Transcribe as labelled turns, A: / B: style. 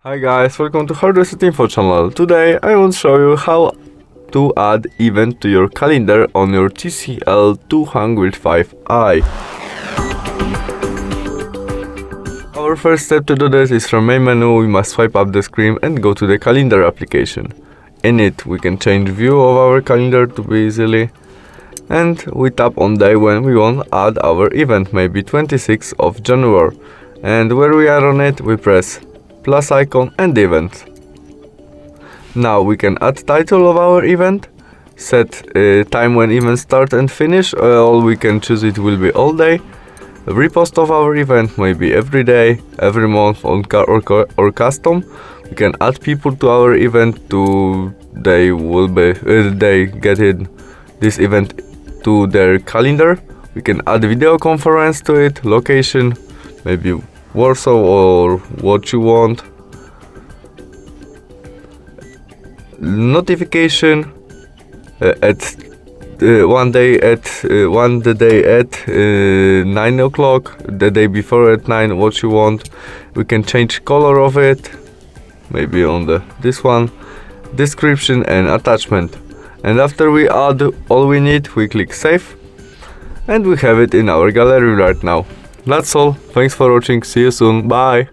A: Hi guys, welcome to Hardware Info channel. Today I will show you how to add event to your calendar on your TCL 205i. Our first step to do this is from main menu. We must swipe up the screen and go to the calendar application. In it we can change view of our calendar to be easily, and we tap on day when we want to add our event, maybe 26th of January, and where we are on it we press plus icon and event. Now we can add title of our event, set time when event start and finish, or we can choose it will be all day. Repost of our event, maybe every day, every month or custom. We can add people to our event to they get in this event to their calendar. We can add video conference to it, location, maybe Warsaw or what you want. Notification at one day at 9 o'clock, the day before at 9, what you want. We can change color of it, maybe on this one, description and attachment. And after we add all we need, we click save, and we have it in our gallery right now. That's all. Thanks for watching. See you soon. Bye.